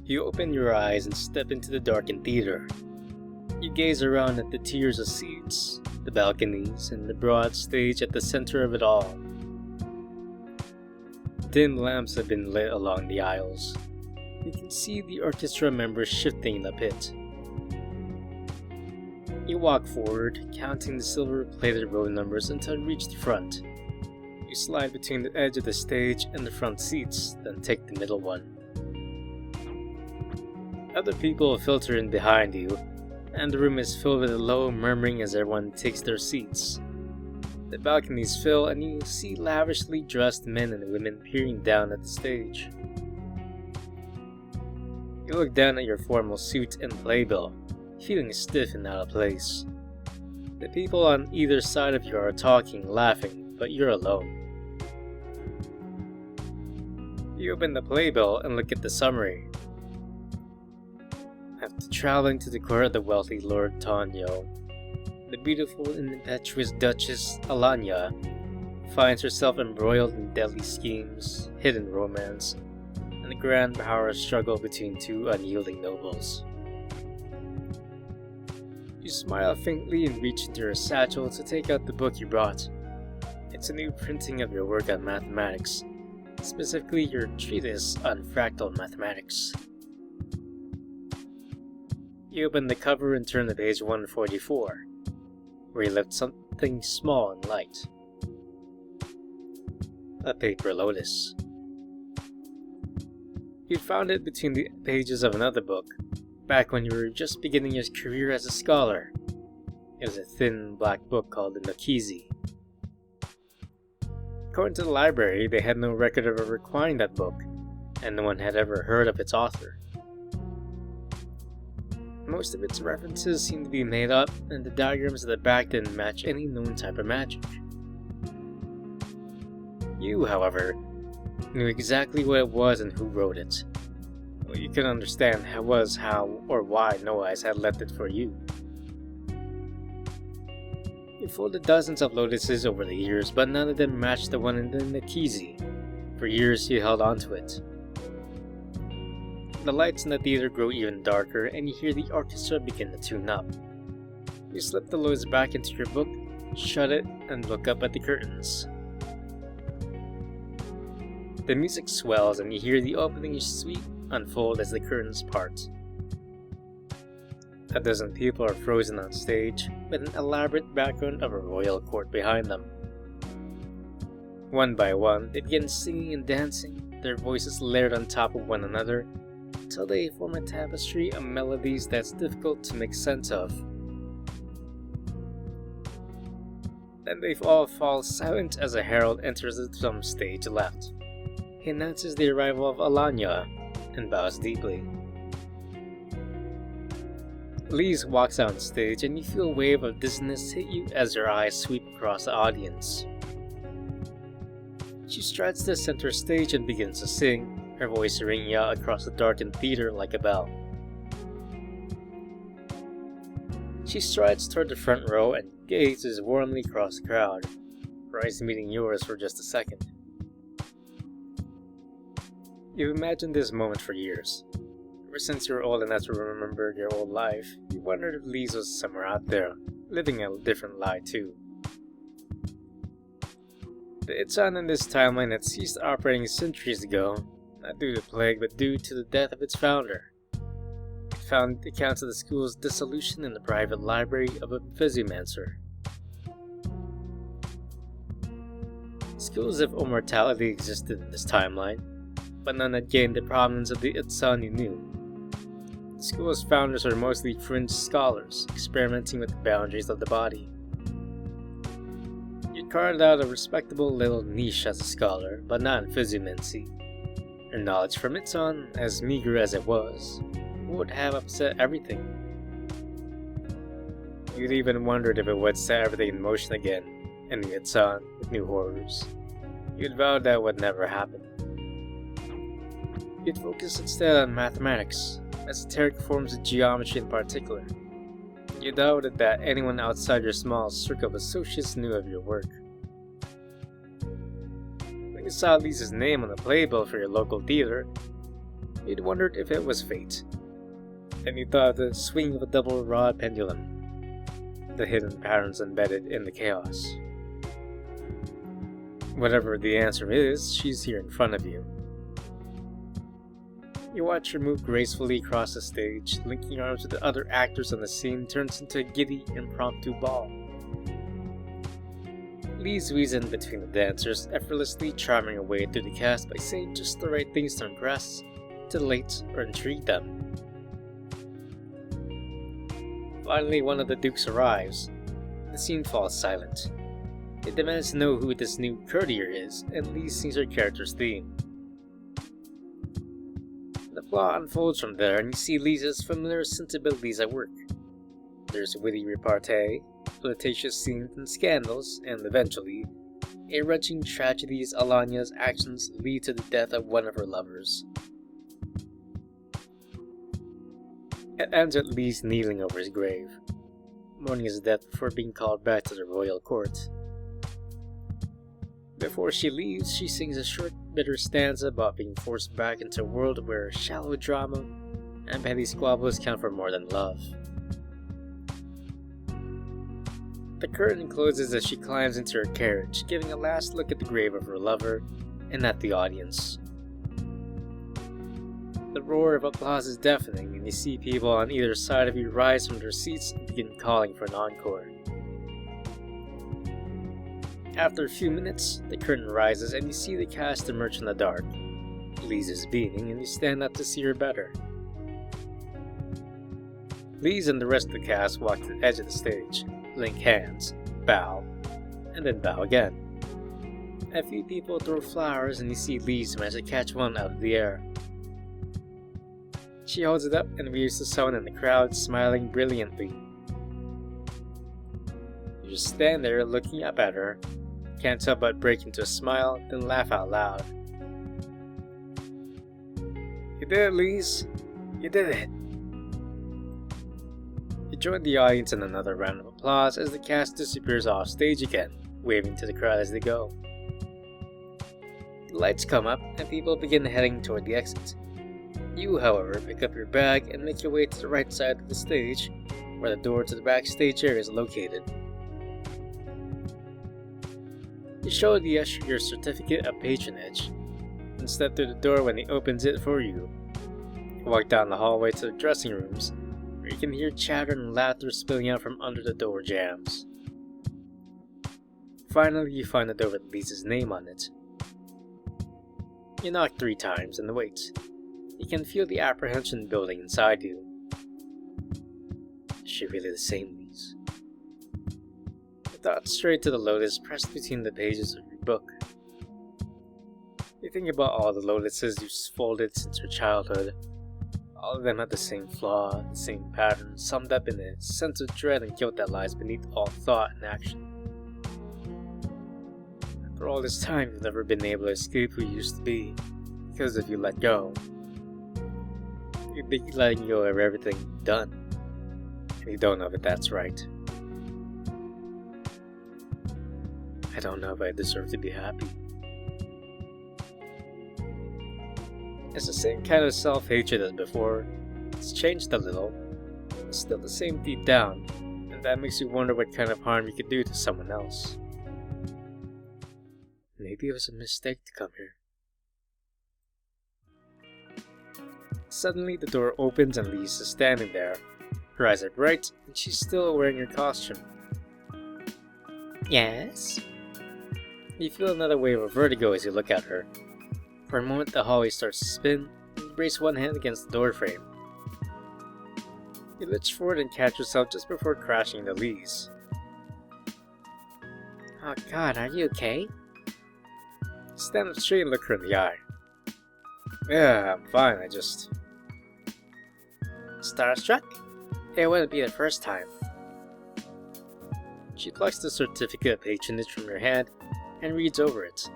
You open your eyes and step into the darkened theater. You gaze around at the tiers of seats, the balconies, and the broad stage at the center of it all. Dim lamps have been lit along the aisles. You can see the orchestra members shifting in the pit. You walk forward, counting the silver-plated row numbers until you reach the front. You slide between the edge of the stage and the front seats, then take the middle one. Other people filter in behind you, and the room is filled with a low murmuring as everyone takes their seats. The balconies fill, and you see lavishly dressed men and women peering down at the stage. You look down at your formal suit and playbill, feeling stiff and out of place. The people on either side of you are talking, laughing, but you're alone. You open the playbill and look at the summary. After traveling to the court of the wealthy Lord Tonyo, the beautiful and impetuous Duchess Alanya finds herself embroiled in deadly schemes, hidden romance, and the grand power struggle between two unyielding nobles. You smile faintly and reach into your satchel to take out the book you brought. It's a new printing of your work on mathematics, specifically your treatise on fractal mathematics. You open the cover and turn to page 144, where you left something small and light. A paper lotus. You'd found it between the pages of another book, back when you were just beginning your career as a scholar. It was a thin black book called the Nokizi. According to the library, they had no record of ever acquiring that book, and no one had ever heard of its author. Most of its references seemed to be made up, and the diagrams at the back didn't match any known type of magic. You, however, knew exactly what it was and who wrote it. Well, you couldn't understand how or why no eyes had left it for you. You folded dozens of lotuses over the years, but none of them matched the one in the Nikizi. For years you held onto it. The lights in the theater grow even darker, and you hear the orchestra begin to tune up. You slip the lotus back into your book, shut it, and look up at the curtains. The music swells, and you hear the opening suite unfold as the curtains part. A dozen people are frozen on stage, with an elaborate background of a royal court behind them. One by one, they begin singing and dancing, their voices layered on top of one another, until they form a tapestry of melodies that's difficult to make sense of. Then they all fall silent as a herald enters from stage left. He announces the arrival of Alanya and bows deeply. Lise walks on stage, and you feel a wave of dizziness hit you as her eyes sweep across the audience. She strides to the center stage and begins to sing, her voice ringing out across the darkened theater like a bell. She strides toward the front row and gazes warmly across the crowd, her eyes meeting yours for just a second. You've imagined this moment for years. Ever since you were old enough to remember your old life, you wondered if Lise was somewhere out there, living a different life too. The Itsan in this timeline had ceased operating centuries ago, not due to plague, but due to the death of its founder. It found accounts of the school's dissolution in the private library of a physiomancer. Schools of immortality existed in this timeline, but none had gained the prominence of the Itsan you knew. The school's founders were mostly fringe scholars, experimenting with the boundaries of the body. You'd carved out a respectable little niche as a scholar, but not in physiomancy. Your knowledge from Itsan, as meager as it was, would have upset everything. You'd even wondered if it would set everything in motion again, and the Itsan with new horrors. You'd vowed that would never happen. You'd focus instead on mathematics, esoteric forms of geometry in particular. You doubted that anyone outside your small circle of associates knew of your work. When you saw Lisa's name on the playbill for your local theater, You'd wondered if it was fate. And you thought of the swing of a double-rod pendulum, the hidden patterns embedded in the chaos. Whatever the answer is, she's here in front of you. You watch her move gracefully across the stage, linking arms with the other actors on the scene turns into a giddy, impromptu ball. Lee's weaving between the dancers, effortlessly charming her way through the cast by saying just the right things to impress, titillate, or intrigue them. Finally, one of the dukes arrives. The scene falls silent. It demands to know who this new courtier is, and Lee sings her character's theme. The plot unfolds from there, and you see Lisa's familiar sensibilities at work. There's witty repartee, flirtatious scenes and scandals, and eventually, a wrenching tragedy as Alania's actions lead to the death of one of her lovers. It ends with Lee's kneeling over his grave, mourning his death before being called back to the royal court. Before she leaves, she sings a short, bitter stanza about being forced back into a world where shallow drama and petty squabbles count for more than love. The curtain closes as she climbs into her carriage, giving a last look at the grave of her lover and at the audience. The roar of applause is deafening, and you see people on either side of you rise from their seats and begin calling for an encore. After a few minutes, the curtain rises and you see the cast emerge in the dark. Lisa's beaming and you stand up to see her better. Lise and the rest of the cast walk to the edge of the stage, link hands, bow, and then bow again. A few people throw flowers and you see Lise manage to catch one out of the air. She holds it up and waves to someone in the crowd, smiling brilliantly. You just stand there looking up at her, can't help but break into a smile, then laugh out loud. You did it, Lise. You did it. You join the audience in another round of applause as the cast disappears off stage again, waving to the crowd as they go. The lights come up and people begin heading toward the exit. You, however, pick up your bag and make your way to the right side of the stage, where the door to the backstage area is located. You show the usher your certificate of patronage, and step through the door when he opens it for you. You walk down the hallway to the dressing rooms, where you can hear chatter and laughter spilling out from under the door jambs. Finally, you find a door with Lisa's name on it. You knock 3 times and wait. You can feel the apprehension building inside you. Is she really the same Lise? You thought straight to the lotus pressed between the pages of your book. You think about all the lotuses you've folded since your childhood. All of them have the same flaw, the same pattern, summed up in a sense of dread and guilt that lies beneath all thought and action. For all this time, you've never been able to escape who you used to be, because if you let go, you'd be letting go of everything you've done, and you don't know if that's right. I don't know if I deserve to be happy. It's the same kind of self-hatred as before. It's changed a little, but still the same deep down, and that makes you wonder what kind of harm you could do to someone else. Maybe it was a mistake to come here. Suddenly the door opens and Lisa's standing there. Her eyes are bright, and she's still wearing her costume. Yes? You feel another wave of vertigo as you look at her. For a moment the hallway starts to spin, and you brace one hand against the doorframe. You lurch forward and catch yourself just before crashing into Lise. Oh god, are you okay? Stand up straight and look her in the eye. Yeah, I'm fine, I just... Starstruck? It wouldn't be the first time. She plucks the certificate of patronage from your hand and reads over it.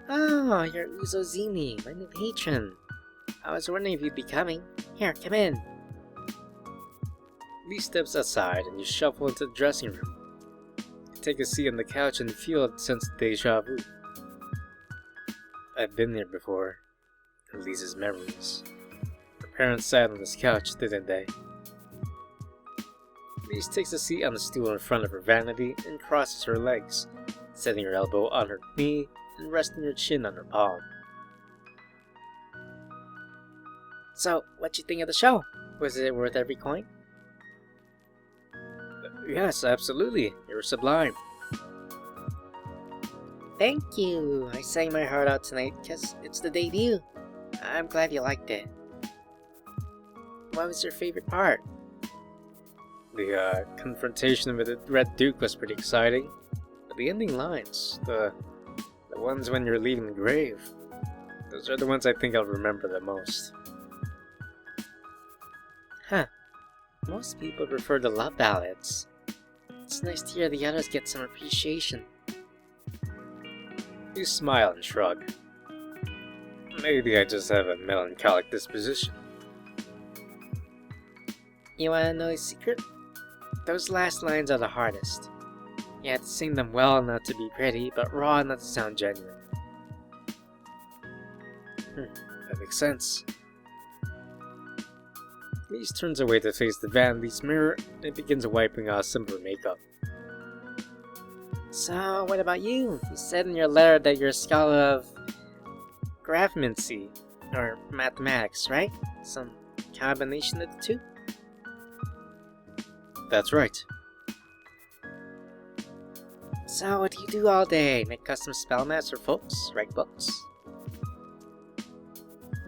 Oh, you're Uzozini, my new patron. I was wondering if you'd be coming. Here, come in. Lee steps aside and you shuffle into the dressing room. You take a seat on the couch and feel a sense of deja vu. I've been there before. and Lisa's memories. Her parents sat on this couch, didn't they? Lise takes a seat on the stool in front of her vanity and crosses her legs, setting her elbow on her knee and resting her chin on her palm. So, what'd you think of the show? Was it worth every coin? Yes, absolutely. You were sublime. Thank you. I sang my heart out tonight because it's the debut. I'm glad you liked it. What was your favorite part? The confrontation with the Red Duke was pretty exciting. But the ending lines, the ones when you're leaving the grave, those are the ones I think I'll remember the most. Huh. Most people prefer the love ballads. It's nice to hear the others get some appreciation. You smile and shrug. Maybe I just have a melancholic disposition. You wanna know a secret? Those last lines are the hardest. You have to sing them well enough to be pretty, but raw enough to sound genuine. That makes sense. Lise turns away to face the vanity's mirror and begins wiping off some of her makeup. So, what about you? You said in your letter that you're a scholar of graphmancy, or mathematics, right? Some combination of the two? That's right. So, what do you do all day? Make custom spell maps for folks? Write books?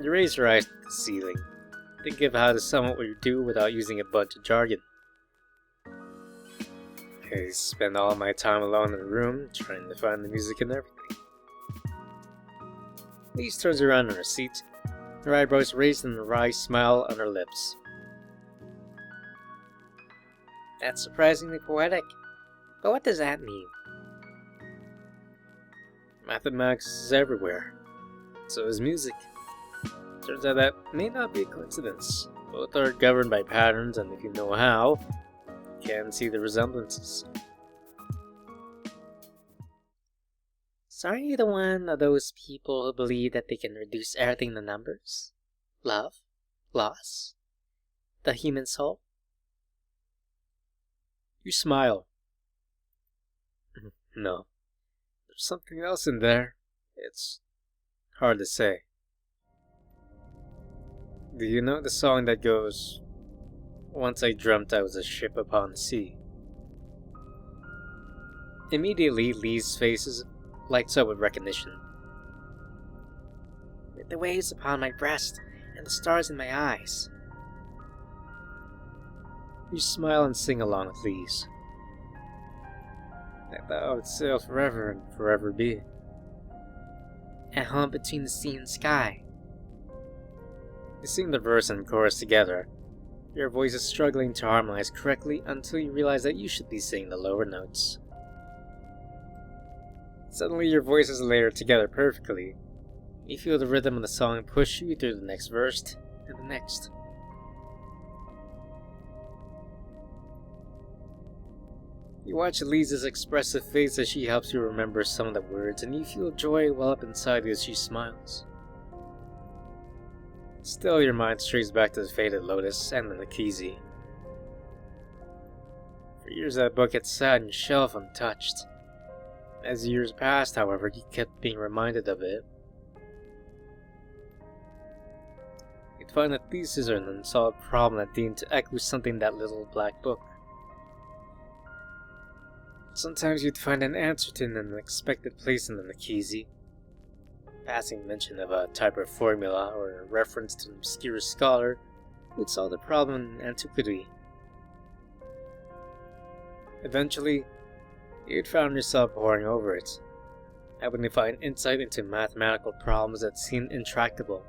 You raise your eyes to the ceiling. Think of how to sum up what you do without using a bunch of jargon. I spend all my time alone in the room, trying to find the music and everything. Lise turns around on her seat, her eyebrows raised and a wry smile on her lips. That's surprisingly poetic. But what does that mean? Mathematics is everywhere. So is music. Turns out that may not be a coincidence. Both are governed by patterns, and if you know how, you can see the resemblances. So are you the one of those people who believe that they can reduce everything to numbers? Love? Loss? The human soul? You smile. No. There's something else in there. It's hard to say. Do you know the song that goes, "Once I dreamt I was a ship upon the sea"? Immediately, Li's face lights up with recognition. With the waves upon my breast and the stars in my eyes. You smile and sing along with Lise. That thou would sail forever and forever be. At home between the sea and sky. You sing the verse and chorus together, your voices struggling to harmonize correctly until you realize that you should be singing the lower notes. Suddenly your voices layer together perfectly. You feel the rhythm of the song push you through the next verse and the next. You watch Lisa's expressive face as she helps you remember some of the words, and you feel joy well up inside you as she smiles. Still, your mind strays back to the Faded Lotus and the Nikizi. For years that book had sat on your shelf untouched. As years passed, however, you kept being reminded of it. You'd find that theses are an unsolved problem that deemed to echo something in that little black book. Sometimes you'd find an answer to an unexpected place in the Nikizi. Passing mention of a type of formula or a reference to an obscure scholar who'd solve the problem in antiquity. Eventually, you'd found yourself poring over it, hoping to find insight into mathematical problems that seemed intractable.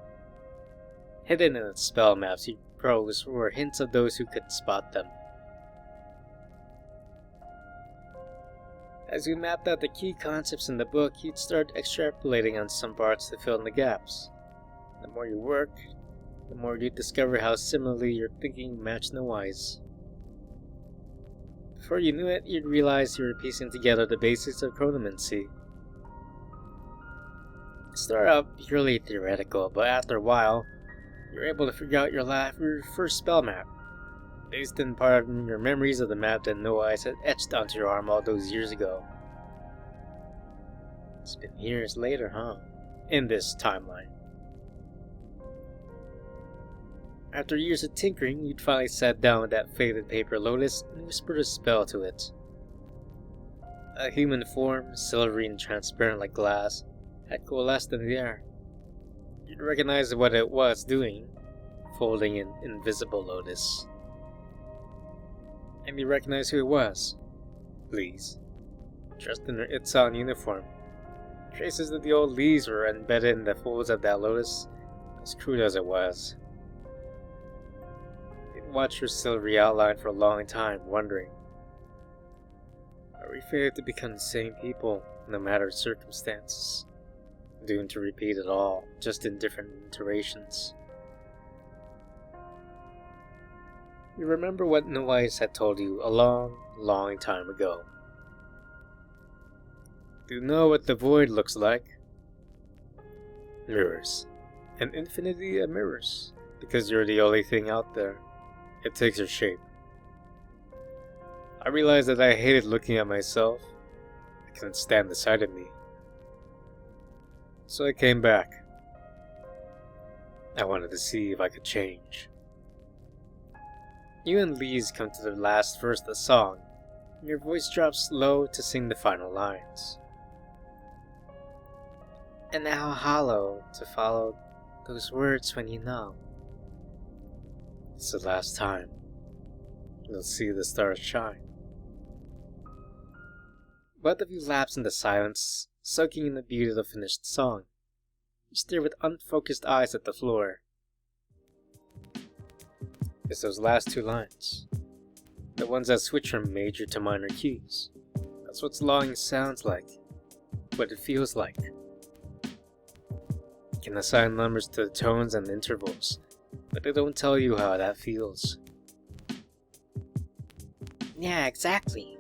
Hidden in its spell maps you prose were hints of those who could spot them. As you mapped out the key concepts in the book, you'd start extrapolating on some parts to fill in the gaps. The more you work, the more you'd discover how similarly your thinking matched the wise. Before you knew it, you'd realize you were piecing together the basics of chronomancy. It started out purely theoretical, but after a while, you're able to figure out your first spell map, based in part of your memories of the map that No Eyes had etched onto your arm all those years ago. It's been years later, huh? In this timeline. After years of tinkering, you'd finally sat down with that faded paper lotus and whispered a spell to it. A human form, silvery and transparent like glass, had coalesced in the air. You'd recognize what it was doing, folding an invisible lotus. And you recognize who it was. Please. Dressed in her Itzan uniform. Traces of the old leaves were embedded in the folds of that lotus, as crude as it was. You'd watched her silvery outline for a long time, wondering, are we fated to become the same people, no matter circumstances? Doomed to repeat it all, just in different iterations. You remember what No Eyes had told you a long, long time ago. Do you know what the void looks like? Mirrors. An infinity of mirrors. Because you're the only thing out there. It takes your shape. I realized that I hated looking at myself. I couldn't stand the sight of me. So I came back. I wanted to see if I could change. You and Lise come to the last verse of the song, and your voice drops low to sing the final lines. And how hollow to follow those words when you know. It's the last time you'll see the stars shine. Both of you lapse into silence, soaking in the beauty of the finished song. You stare with unfocused eyes at the floor. It's those last two lines. The ones that switch from major to minor keys. That's what longing sounds like. What it feels like. You can assign numbers to the tones and intervals, but they don't tell you how that feels. Yeah, exactly.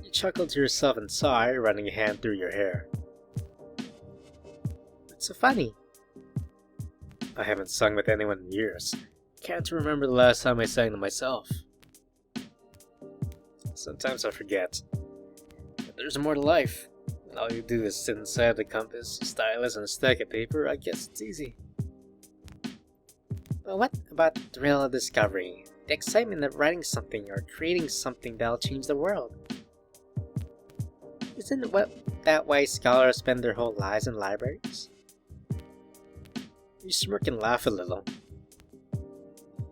You chuckle to yourself and sigh, running a hand through your hair. It's so funny. I haven't sung with anyone in years. Can't remember the last time I sang to myself. Sometimes I forget. But there's more to life. When all you do is sit inside the compass, stylus, and a stack of paper, I guess it's easy. But what about the thrill of discovery? The excitement of writing something or creating something that'll change the world? Isn't that why scholars spend their whole lives in libraries? You smirk and laugh a little.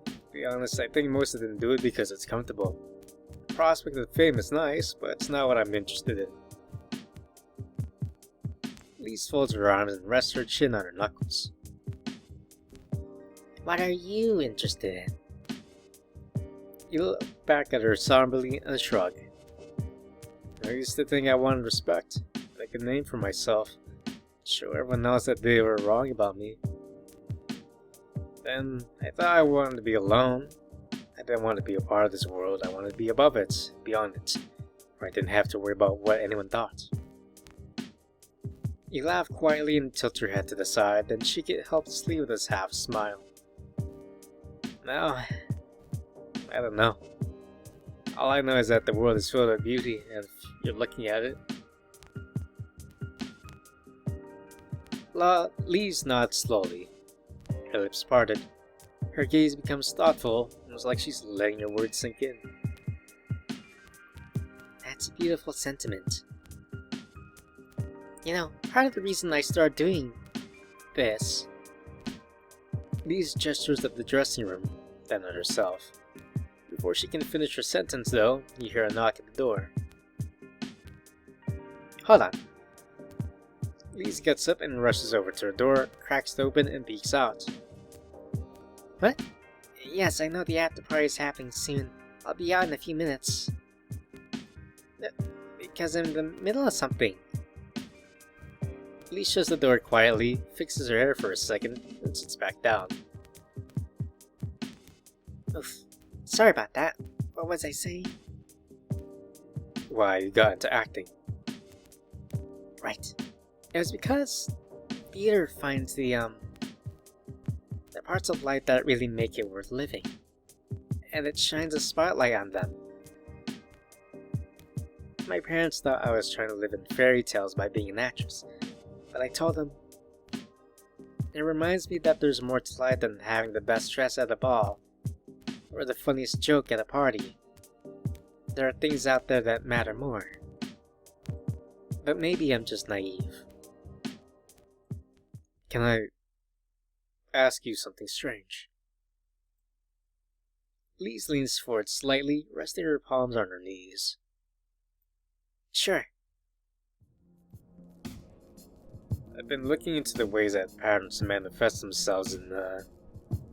To be honest, I think most of them do it because it's comfortable. The prospect of fame is nice, but it's not what I'm interested in. Lise folds her arms and rests her chin on her knuckles. What are you interested in? You look back at her somberly and shrug. I used to think I wanted respect, like a name for myself, show everyone else that they were wrong about me. Then I thought I wanted to be alone. I didn't want to be a part of this world. I wanted to be above it, beyond it, where I didn't have to worry about what anyone thought. You laugh quietly and tilt your head to the side, then shake it helplessly with a half smile. Now, I don't know. All I know is that the world is filled with beauty, and if you're looking at it. Lise nods slowly. Her lips parted. Her gaze becomes thoughtful, almost like she's letting your words sink in. That's a beautiful sentiment. You know, part of the reason I started doing this. Lise gestures at the dressing room, then at herself. Before she can finish her sentence, though, you hear a knock at the door. Hold on. Lise gets up and rushes over to her door, cracks it open, and peeks out. What? Yes, I know the after party is happening soon. I'll be out in a few minutes. Because I'm in the middle of something. Lise shuts the door quietly, fixes her hair for a second, and sits back down. Oof. Sorry about that. What was I saying? Why you got into acting. Right. It was because theater finds the parts of life that really make it worth living, and it shines a spotlight on them. My parents thought I was trying to live in fairy tales by being an actress, but I told them, it reminds me that there's more to life than having the best dress at a ball, or the funniest joke at a party. There are things out there that matter more. But maybe I'm just naive. Can I ask you something strange? Lise leans forward slightly, resting her palms on her knees. Sure. I've been looking into the ways that patterns manifest themselves in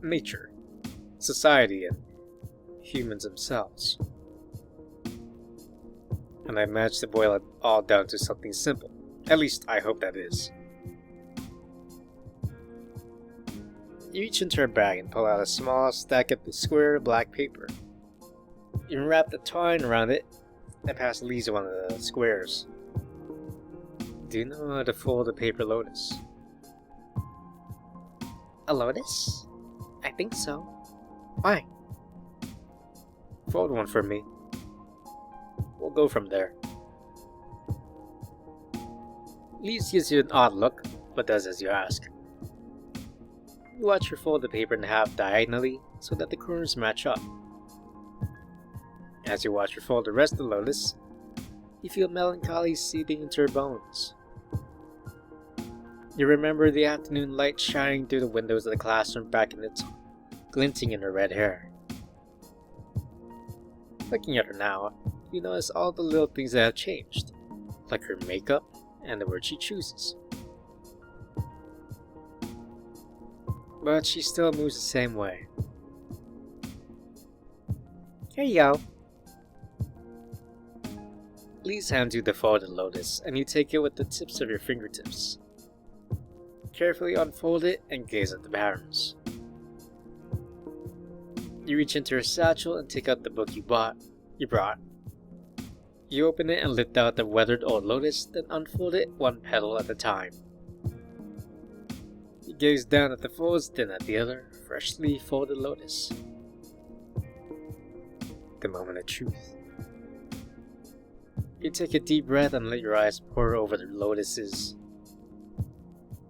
nature, society, and humans themselves. And I managed to boil it all down to something simple. At least I hope that is. You reach into her bag and pull out a small stack of square black paper. You wrap the twine around it and pass Lisa one of the squares. Do you know how to fold a paper lotus? A lotus? I think so. Why? Fold one for me. We'll go from there. Lise gives you an odd look, but does as you ask. You watch her fold the paper in half diagonally so that the corners match up. As you watch her fold the rest of the lotus, you feel melancholy seeping into her bones. You remember the afternoon light shining through the windows of the classroom back in the glinting in her red hair. Looking at her now, you notice all the little things that have changed, like her makeup and the word she chooses. But she still moves the same way. Here you go. Lise hands you the folded lotus, and you take it with the tips of your fingertips. Carefully unfold it and gaze at the patterns. You reach into her satchel and take out the book you brought. You open it and lift out the weathered old lotus, then unfold it one petal at a time. You gaze down at the folds, then at the other, freshly folded lotus. The moment of truth. You take a deep breath and let your eyes pour over the lotuses.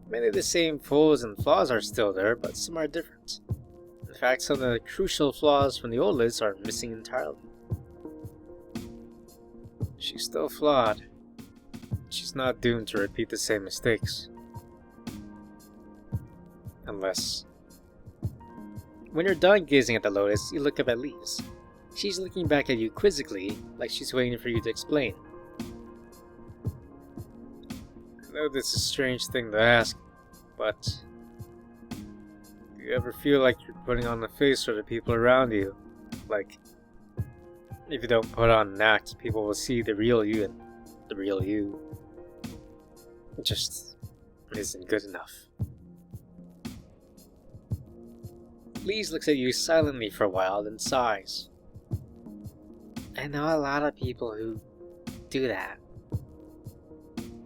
Many of the same folds and flaws are still there, but some are different. In fact, some of the crucial flaws from the old list are missing entirely. She's still flawed. She's not doomed to repeat the same mistakes. Unless... When you're done gazing at the lotus, you look up at Lise. She's looking back at you quizzically, like she's waiting for you to explain. I know this is a strange thing to ask, but... do you ever feel like you're putting on a face for the people around you? Like, if you don't put on an act, people will see the real you, and the real you just isn't good enough. Lise looks at you silently for a while, then sighs. I know a lot of people who do that.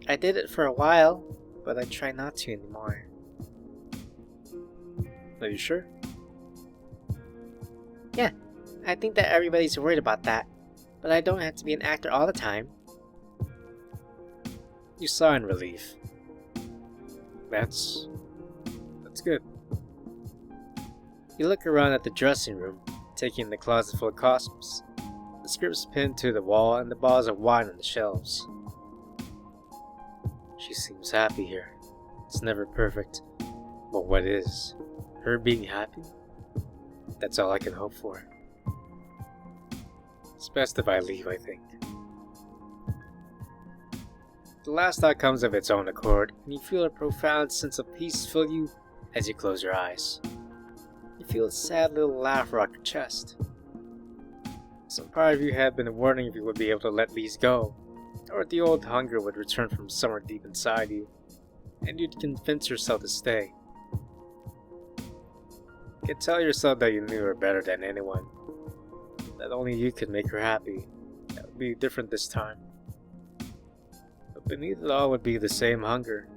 I did it for a while, but I try not to anymore. Are you sure? Yeah, I think that everybody's worried about that, but I don't have to be an actor all the time. You sigh in relief. That's good. You look around at the dressing room, taking the closet full of costumes, the scripts pinned to the wall, and the bottles of wine on the shelves. She seems happy here. It's never perfect, but what is? Her being happy? That's all I can hope for. It's best if I leave, I think. The last thought comes of its own accord, and you feel a profound sense of peace fill you as you close your eyes. You feel a sad little laugh rock your chest. Some part of you had been wondering if you would be able to let Lise go, or if the old hunger would return from somewhere deep inside you, and you'd convince yourself to stay. You could tell yourself that you knew her better than anyone, that only you could make her happy. That would be different this time. But beneath it all would be the same hunger,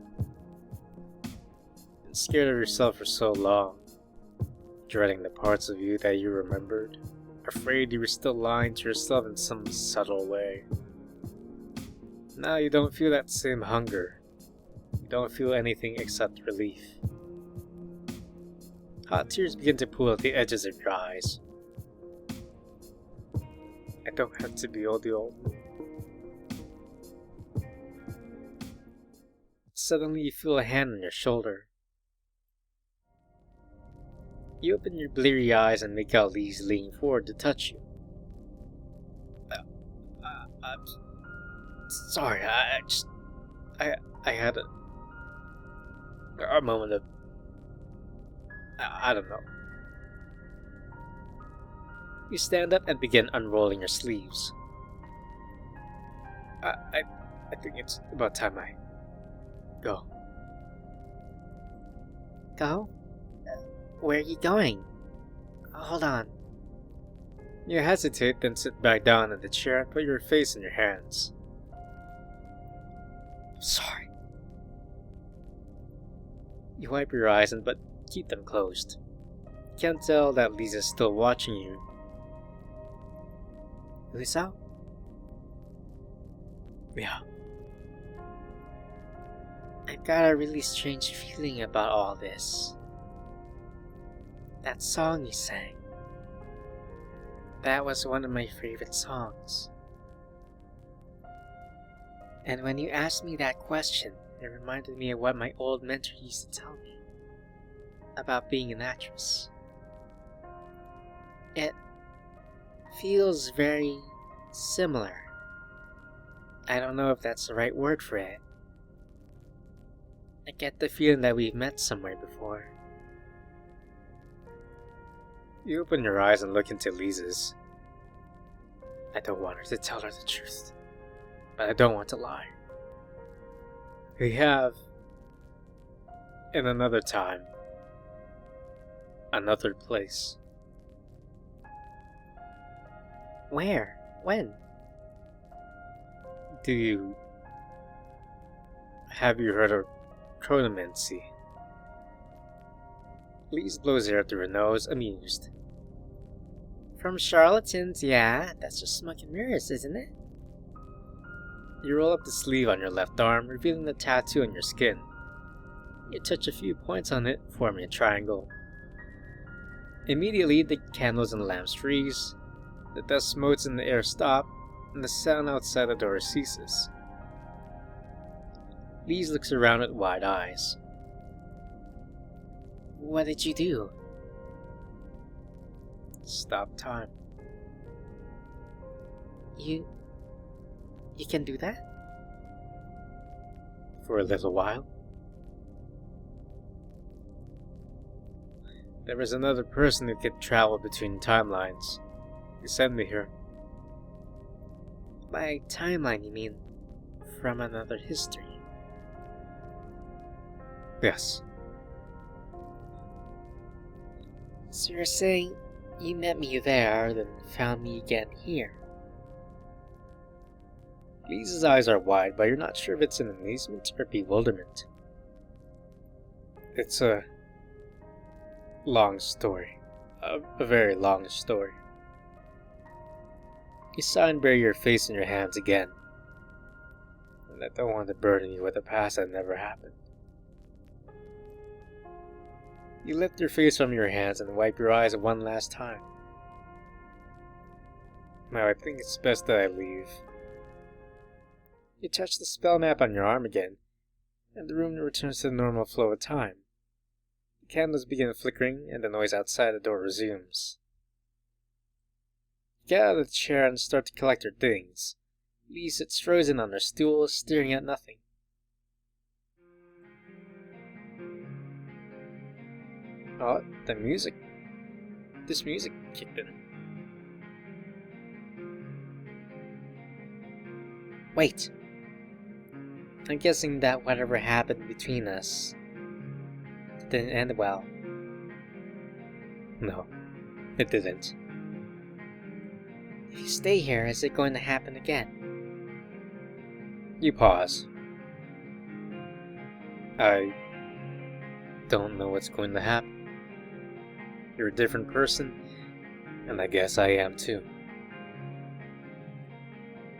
been scared of yourself for so long, dreading the parts of you that you remembered, afraid you were still lying to yourself in some subtle way. Now you don't feel that same hunger. You don't feel anything except relief. Hot tears begin to pool at the edges of your eyes. I don't have to be the old. Suddenly you feel a hand on your shoulder. You open your bleary eyes and make out Lee's leaning forward to touch you. I'm sorry, I had a moment of... I don't know. You stand up and begin unrolling your sleeves. I think it's about time I go. Go? Where are you going? Hold on. You hesitate, then sit back down in the chair and put your face in your hands. I'm sorry. You wipe your eyes but keep them closed. You can't tell that Lisa's still watching you. Lisa? Yeah. I've got a really strange feeling about all this. That song you sang. That was one of my favorite songs. And when you asked me that question, it reminded me of what my old mentor used to tell me about being an actress. It feels very similar. I don't know if that's the right word for it. I get the feeling that we've met somewhere before. You open your eyes and look into Lisa's. I don't want her to tell her the truth, but I don't want to lie. We have, in another time, another place. Where? When? Have you heard of Necromantic? Lise blows air through her nose, amused. From charlatans, yeah, that's just smoke and mirrors, isn't it? You roll up the sleeve on your left arm, revealing the tattoo on your skin. You touch a few points on it, forming a triangle. Immediately, the candles and lamps freeze, the dust motes in the air stop, and the sound outside the door ceases. Lise looks around with wide eyes. What did you do? Stop time. You can do that? For a little while. There was another person who could travel between timelines. He sent me here. By timeline, you mean from another history? Yes. So you're saying you met me there, then found me again here? Lisa's eyes are wide, but you're not sure if it's in amazement or bewilderment. It's a long story. A very long story. You sigh and bury your face in your hands again. And I don't want to burden you with a past that never happened. You lift your face from your hands and wipe your eyes one last time. Now I think it's best that I leave. You touch the spell map on your arm again, and the room returns to the normal flow of time. The candles begin flickering, and the noise outside the door resumes. You get out of the chair and start to collect your things. Lee sits frozen on her stool, staring at nothing. Oh, the music. This music kicked in. Wait. I'm guessing that whatever happened between us didn't end well. No, it didn't. If you stay here, is it going to happen again? You pause. don't know what's going to happen. You're a different person, and I guess I am too.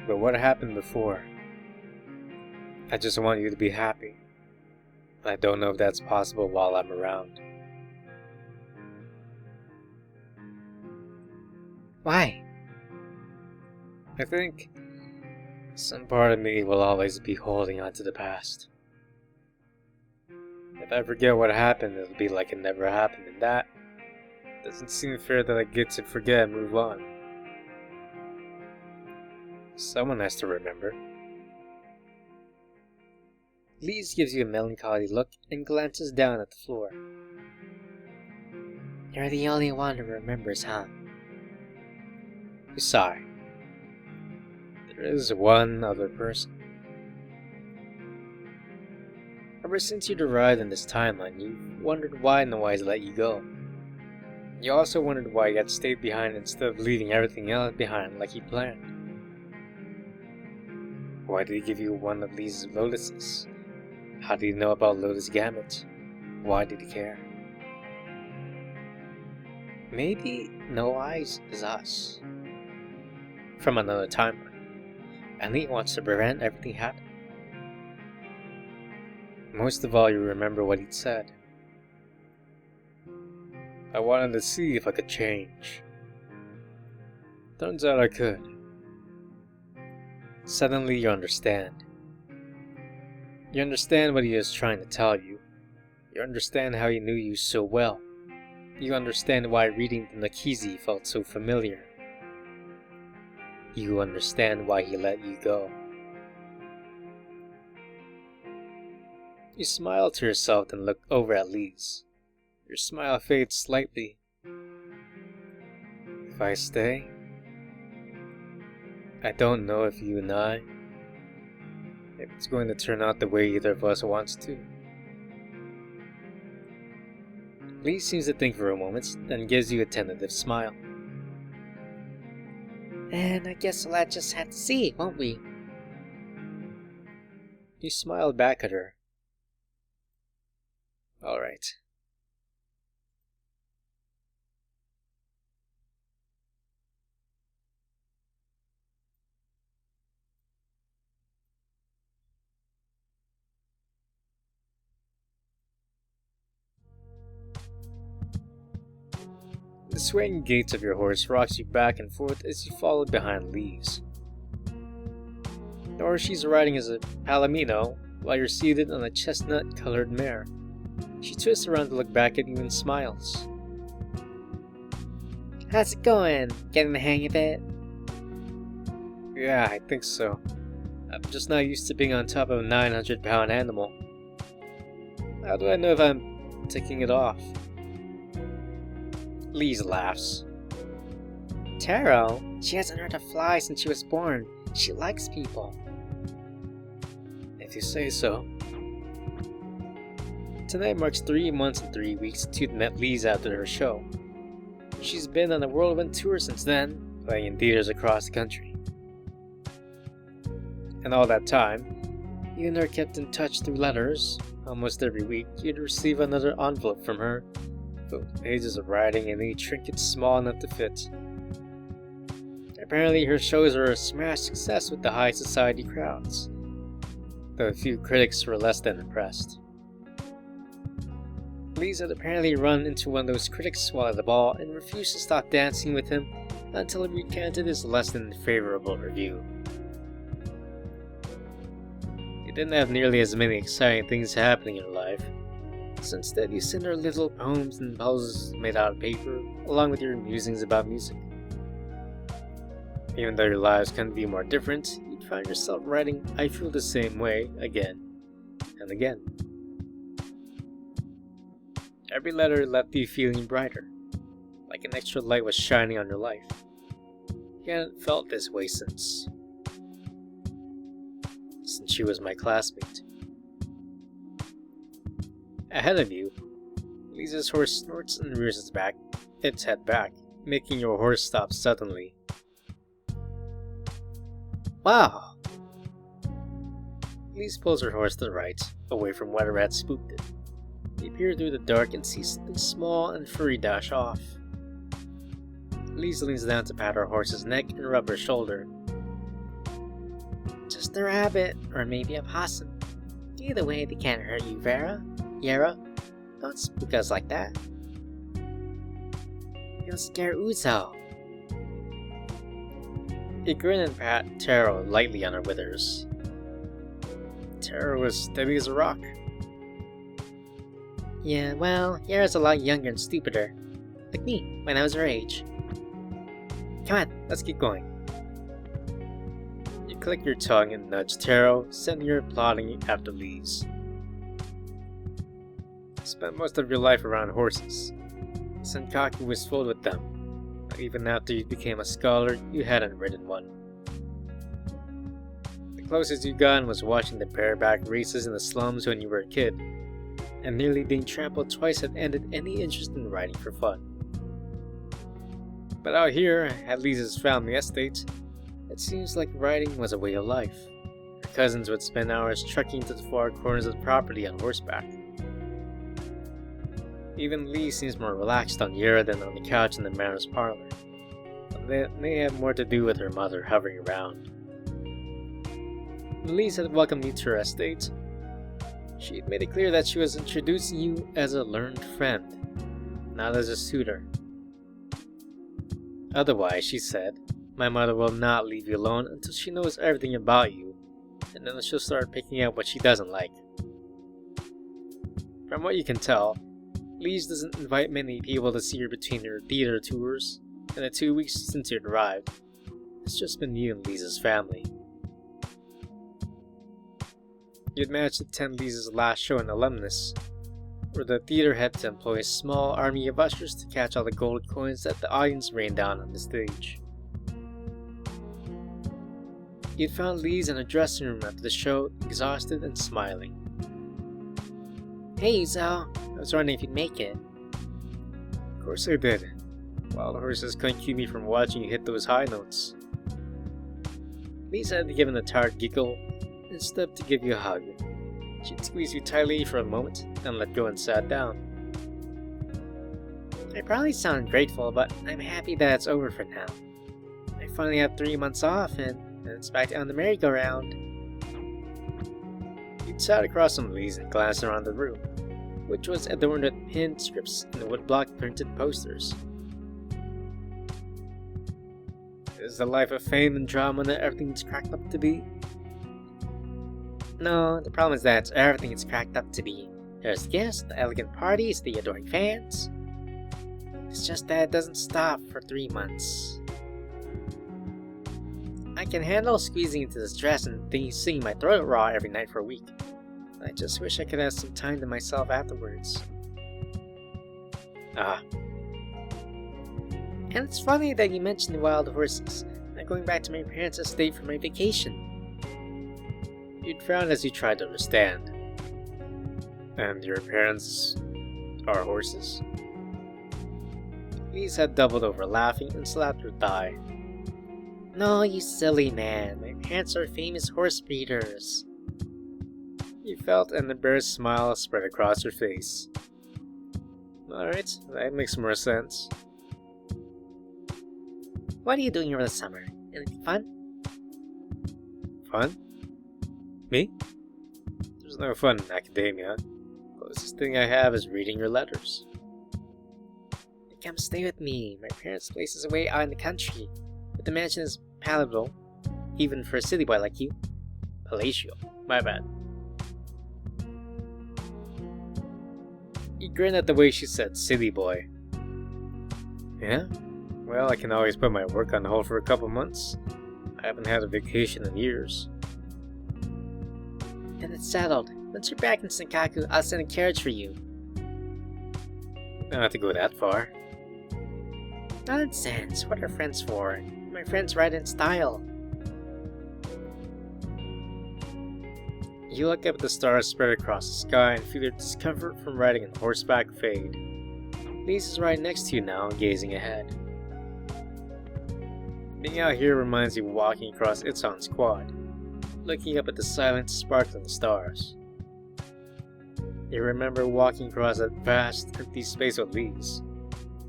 But what happened before? I just want you to be happy. I don't know if that's possible while I'm around. Why? I think some part of me will always be holding on to the past. If I forget what happened, it'll be like it never happened, and that doesn't seem fair that I get to forget and move on. Someone has to remember. Lise gives you a melancholy look and glances down at the floor. You're the only one who remembers, huh? You sigh. There is one other person. Ever since you'd arrived in this timeline, you've wondered why Noise let you go. You also wondered why he had stayed behind instead of leaving everything else behind like he planned. Why did he give you one of Lisa's lotuses? How did he know about Lotus Gamut? Why did he care? Maybe No Eyes is us. From another timeline. And he wants to prevent everything happening. Most of all, you remember what he'd said. I wanted to see if I could change. Turns out I could. Suddenly you understand. You understand what he is trying to tell you. You understand how he knew you so well. You understand why reading the Nakizi felt so familiar. You understand why he let you go. You smile to yourself and look over at Lise. Your smile fades slightly. If I stay, I don't know if you and I, if it's going to turn out the way either of us wants to. Lise seems to think for a moment, then gives you a tentative smile. And I guess we'll just have to see, won't we? You smile back at her. All right. The swaying gait of your horse rocks you back and forth as you follow behind Lise. The horse she's riding is a Palomino, while you're seated on a chestnut-colored mare. She twists around to look back at you and smiles. How's it going? Getting the hang of it? Yeah, I think so. I'm just not used to being on top of a 900-pound animal. How do I know if I'm ticking it off? Lise laughs. Taro? She hasn't hurt a fly since she was born. She likes people. If you say so. Tonight marks 3 months and 3 weeks since you'd met Lise after her show. She's been on a whirlwind tour since then, playing in theaters across the country. And all that time, you and her kept in touch through letters. Almost every week, you'd receive another envelope from her, filled with pages of writing and any trinkets small enough to fit. Apparently, her shows are a smash success with the high society crowds, though a few critics were less than impressed. Lise had apparently run into one of those critics while at the ball and refused to stop dancing with him until he recanted his less than favorable review. You didn't have nearly as many exciting things happening in your life, so instead you sent her little poems and puzzles made out of paper, along with your musings about music. Even though your lives couldn't be more different, you'd find yourself writing "I feel the same way" again and again. Every letter left you feeling brighter, like an extra light was shining on your life. You hadn't felt this way since she was my classmate. Ahead of you, Lisa's horse snorts and rears its head back, making your horse stop suddenly. Wow! Lise pulls her horse to the right, away from whatever had spooked it. You peer through the dark and see something small and furry dash off. Lisa leans down to pat her horse's neck and rub her shoulder. Just a rabbit, or maybe a possum. Either way, they can't hurt you, Vera. Yara, don't spook us like that. You'll scare Uzo. You grin and pat Taro lightly on her withers. Taro was steady as a rock. Yeah, well, Yara's a lot younger and stupider. Like me, when I was her age. Come on, let's keep going. You click your tongue and nudge Taro, sending her plodding after Lise. You spent most of your life around horses. Senkaku was filled with them. Even after you became a scholar, you hadn't ridden one. The closest you got was watching the bareback races in the slums when you were a kid, and nearly being trampled twice had ended any interest in riding for fun. But out here, at Lisa's family estate, it seems like riding was a way of life. Her cousins would spend hours trekking to the far corners of the property on horseback. Even Lee seems more relaxed on Yara than on the couch in the manor's parlor. But that may have more to do with her mother hovering around. When Lise had welcomed you to her estate, she had made it clear that she was introducing you as a learned friend, not as a suitor. Otherwise, she said, my mother will not leave you alone until she knows everything about you, and then she'll start picking out what she doesn't like. From what you can tell, Lise doesn't invite many people to see her between her theater tours, and the 2 weeks since you arrived, it's just been you and Lisa's family. You'd managed to attend Lisa's last show in Alumnus, where the theater had to employ a small army of ushers to catch all the gold coins that the audience rained down on the stage. You'd found Lise in a dressing room after the show, exhausted and smiling. Hey, Uzo. I was wondering if you'd make it. Of course I did. Wild horses couldn't keep me from watching you hit those high notes. Lisa had given a tired giggle and stepped to give you a hug. She'd squeezed you tightly for a moment and let go and sat down. I probably sound grateful, but I'm happy that it's over for now. I finally have 3 months off and it's back on the merry-go-round. You'd sat across from Lise and glanced around the room, which was adorned with pinned strips and woodblock printed posters. Is the life of fame and drama that everything's cracked up to be? No, the problem is that it's everything it's cracked up to be. There's the guests, the elegant parties, the adoring fans. It's just that it doesn't stop for 3 months. I can handle squeezing into this dress and singing my throat raw every night for a week. I just wish I could have some time to myself afterwards. Ah. And it's funny that you mentioned the wild horses. I'm going back to my parents' estate for my vacation. You'd frown as you tried to understand. And your parents are horses? Lise had doubled over laughing and slapped her thigh. No, you silly man. My parents are famous horse breeders. You felt an embarrassed smile spread across her face. Alright, that makes more sense. What are you doing over the summer? Anything fun? Fun? Me? There's no fun in academia. Closest thing I have is reading your letters. Come stay with me. My parents' place is away out in the country, but the mansion is palatable, even for a city boy like you. Palatial. My bad. He grinned at the way she said city boy. Yeah? Well, I can always put my work on hold for a couple months. I haven't had a vacation in years. Then it's settled. Once you're back in Senkaku, I'll send a carriage for you. Don't have to go that far. Nonsense. What are friends for? My friends ride in style. You look up at the stars spread across the sky and feel your discomfort from riding on horseback fade. Lise is right next to you now, gazing ahead. Being out here reminds you of walking across Itzon's quad, looking up at the silent, sparkling stars. You remember walking across that vast, empty space with Lise.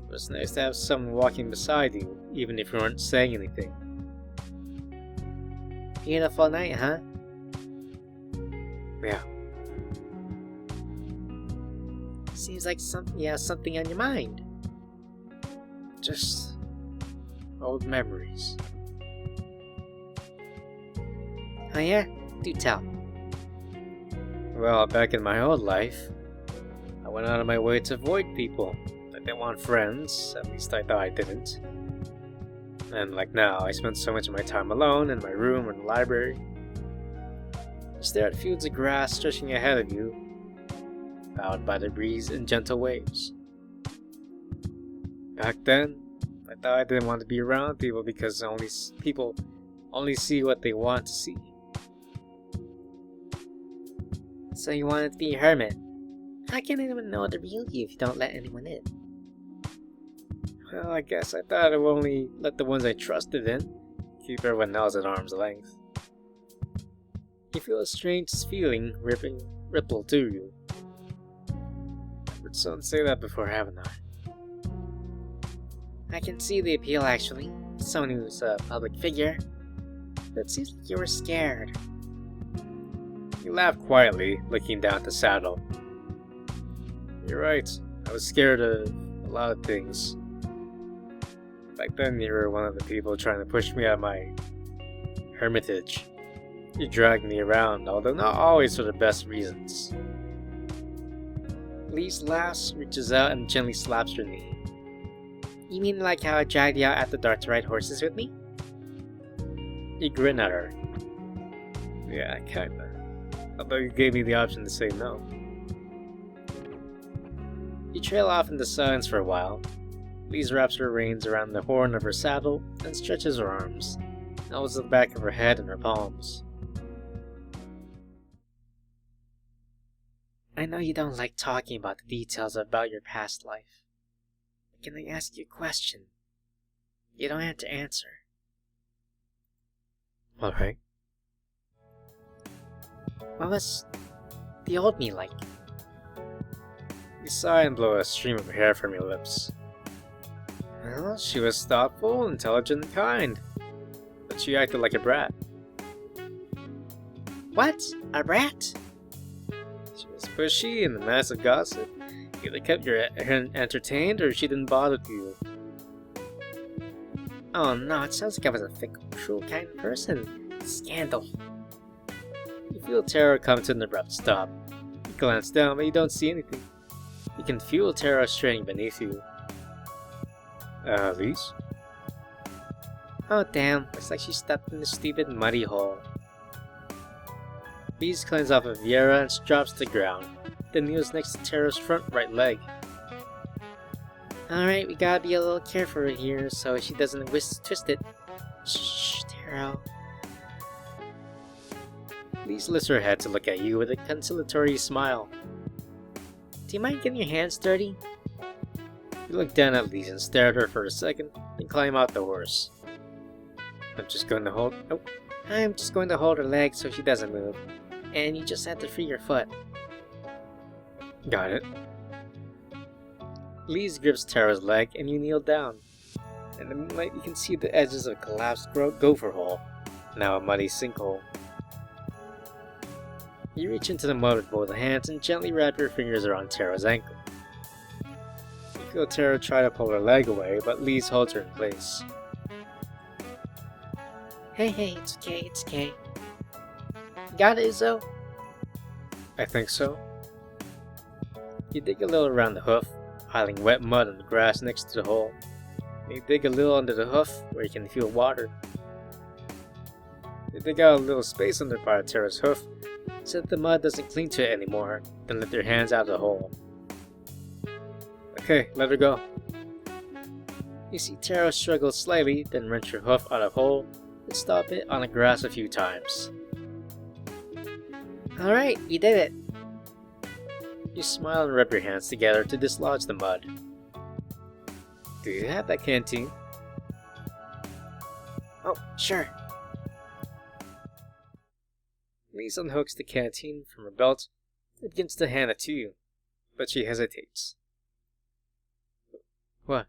It was nice to have someone walking beside you, even if you weren't saying anything. Beautiful night, huh? Yeah. Seems like you have something on your mind. Just old memories. Oh yeah? Do tell. Well, back in my old life, I went out of my way to avoid people. I didn't want friends, at least I thought I didn't. And like now, I spend so much of my time alone in my room or in the library. You stare at fields of grass stretching ahead of you, bowed by the breeze and gentle waves. Back then, I thought I didn't want to be around people because people only see what they want to see. So you wanted to be a hermit. How can anyone know the real you if you don't let anyone in? Well, I guess I thought I would only let the ones I trusted in, keep everyone else at arm's length. You feel a strange feeling ripple through you. I've heard someone say that before, haven't I? I can see the appeal actually. Someone who's a public figure. But it seems like you were scared. You laugh quietly, looking down at the saddle. You're right, I was scared of a lot of things. Back then, you were one of the people trying to push me out of my hermitage. You dragged me around, although not always for the best reasons. Lise laughs, reaches out, and gently slaps your knee. You mean like how I dragged you out at the dark to ride horses with me? You grin at her. Yeah, kinda. Although you gave me the option to say no. You trail off into silence for a while. Lise wraps her reins around the horn of her saddle and stretches her arms, elbows the back of her head in her palms. I know you don't like talking about the details about your past life. But can I ask you a question? You don't have to answer. Alright. What was the old me like? You sigh and blow a stream of hair from your lips. Well, she was thoughtful, intelligent, and kind. But she acted like a brat. What? A brat? She was pushy and a massive gossip. Either kept you entertained or she didn't bother you. Oh no, it sounds like I was a fickle, cruel kind of person. Scandal. You feel terror come to an abrupt stop. You glance down, but you don't see anything. You can feel terror straining beneath you. Lise? Oh damn, looks like she stepped in the stupid muddy hole. Lise climbs off of Viera and drops to the ground, then kneels next to Tara's front right leg. Alright, we gotta be a little careful here so she doesn't twist it. Shh, Tara. Lise lifts her head to look at you with a conciliatory smile. Do you mind getting your hands dirty? You look down at Lise and stare at her for a second, then climb out the horse. I'm just going to hold her leg so she doesn't move. And you just have to free your foot. Got it. Lise grips Tara's leg and you kneel down. In the moonlight you can see the edges of a collapsed gopher hole, now a muddy sinkhole. You reach into the mud with both hands and gently wrap your fingers around Tara's ankle. You feel Tara try to pull her leg away, but Lise holds her in place. Hey, it's okay. You got it, Izzo? I think so. You dig a little around the hoof, piling wet mud on the grass next to the hole. You dig a little under the hoof, where you can feel water. You dig out a little space under part of Tara's hoof, so that the mud doesn't cling to it anymore, then lift your hands out of the hole. Okay, let her go. You see Tara struggle slightly, then wrench her hoof out of the hole, and stop it on the grass a few times. Alright, you did it. You smile and rub your hands together to dislodge the mud. Do you have that canteen? Oh, sure. Lise unhooks the canteen from her belt It begins to hand it to you, but she hesitates. What?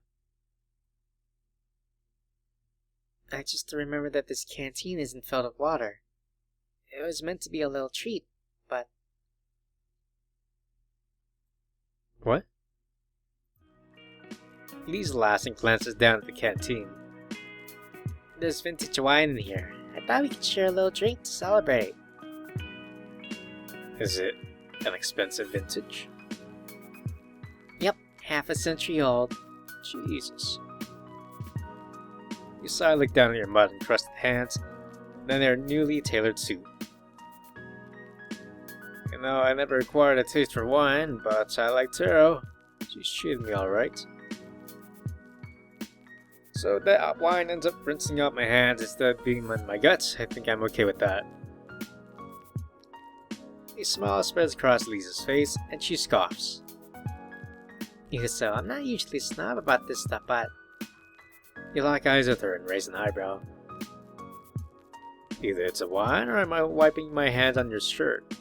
I just remember that this canteen isn't filled with water. It was meant to be a little treat, but... What? Lee's laughs and glances down at the canteen. There's vintage wine in here. I thought we could share a little drink to celebrate. Is it an expensive vintage? Yep, half a century old. Jesus. You sigh, look down at your mud encrusted hands, then their newly tailored suit. You know, I never acquired a taste for wine, but I like Taro. She's treated me alright. So that wine ends up rinsing out my hands instead of being in my guts. I think I'm okay with that. A smile spreads across Lisa's face, and she scoffs. So I'm not usually a snob about this stuff, but... You lock eyes with her and raise an eyebrow. Either it's a wine, or am I wiping my hands on your shirt?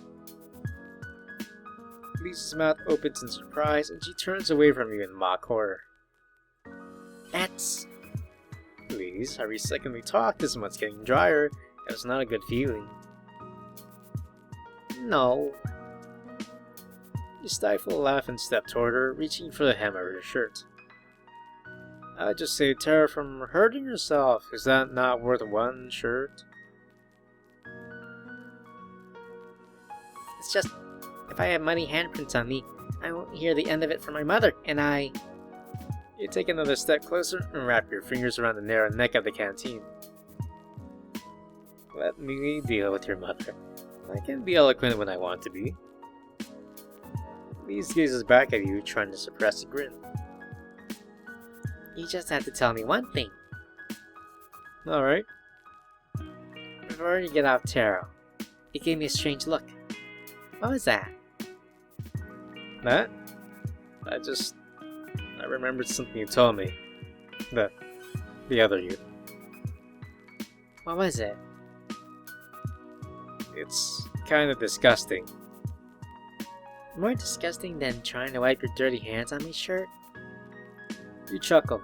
Lisa's mouth opens in surprise, and she turns away from you in mock horror. That's... Please, every second we talk, this month's getting drier. It's not a good feeling. No. You stifle a laugh and step toward her, reaching for the hem of her shirt. I'd just save Tara from hurting herself. Is that not worth one shirt? It's just, if I have muddy handprints on me, I won't hear the end of it from my mother, and I... You take another step closer and wrap your fingers around the narrow neck of the canteen. Let me deal with your mother. I can be eloquent when I want to be. Lise gazes back at you, trying to suppress a grin. You just have to tell me one thing. Alright. Before you get off Taro, it gave me a strange look. What was that? That? I remembered something you told me. The other you. What was it? It's kind of disgusting. More disgusting than trying to wipe your dirty hands on my shirt? You chuckle.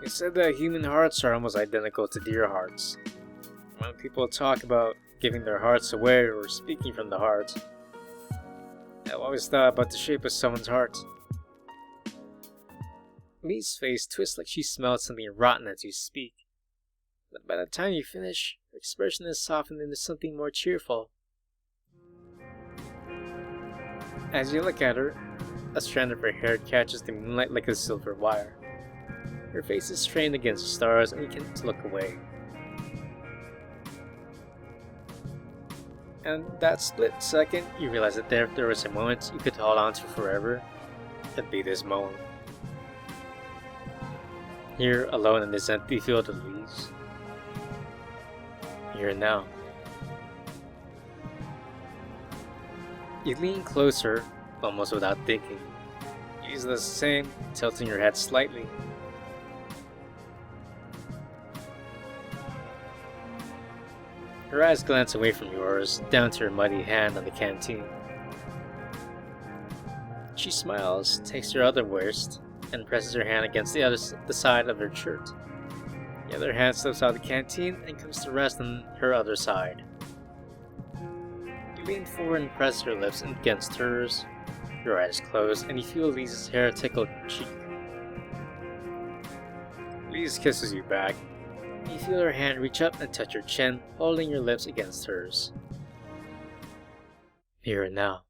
You said that human hearts are almost identical to deer hearts. When people talk about giving their hearts away or speaking from the heart, I've always thought about the shape of someone's heart. Lee's face twists like she smelled something rotten as you speak. But by the time you finish, her expression is softened into something more cheerful. As you look at her, a strand of her hair catches the moonlight like a silver wire. Her face is strained against the stars and you can't look away. And that split second, you realize that if there was a moment you could hold on to forever, it'd be this moment. Here, alone in this empty field of leaves. Here and now. You lean closer, almost without thinking. Use the same, tilting your head slightly. Her eyes glance away from yours, down to her muddy hand on the canteen. She smiles, takes your other wrist, and presses her hand against the side of her shirt. The other hand slips out of the canteen and comes to rest on her other side. You lean forward and press your lips against hers. Your eyes close, and you feel Lisa's hair tickle your cheek. Lisa kisses you back. You feel her hand reach up and touch your chin, holding your lips against hers. Here and now.